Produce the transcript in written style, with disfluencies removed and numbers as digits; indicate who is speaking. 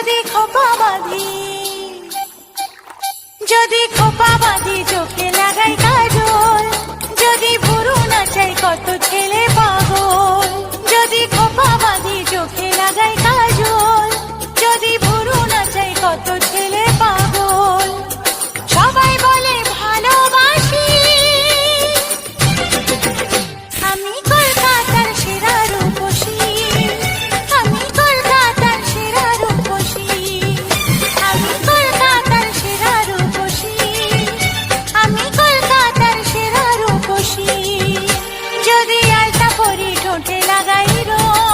Speaker 1: যদি খোপা বাঁধি, যদি খোপা বাঁধি চোখে লাগাই কাজল, যদি ভুরু নাচাই কত ছেলে পাগল, যদি খোপা বাঁধি চোখে লাগাই কাজল।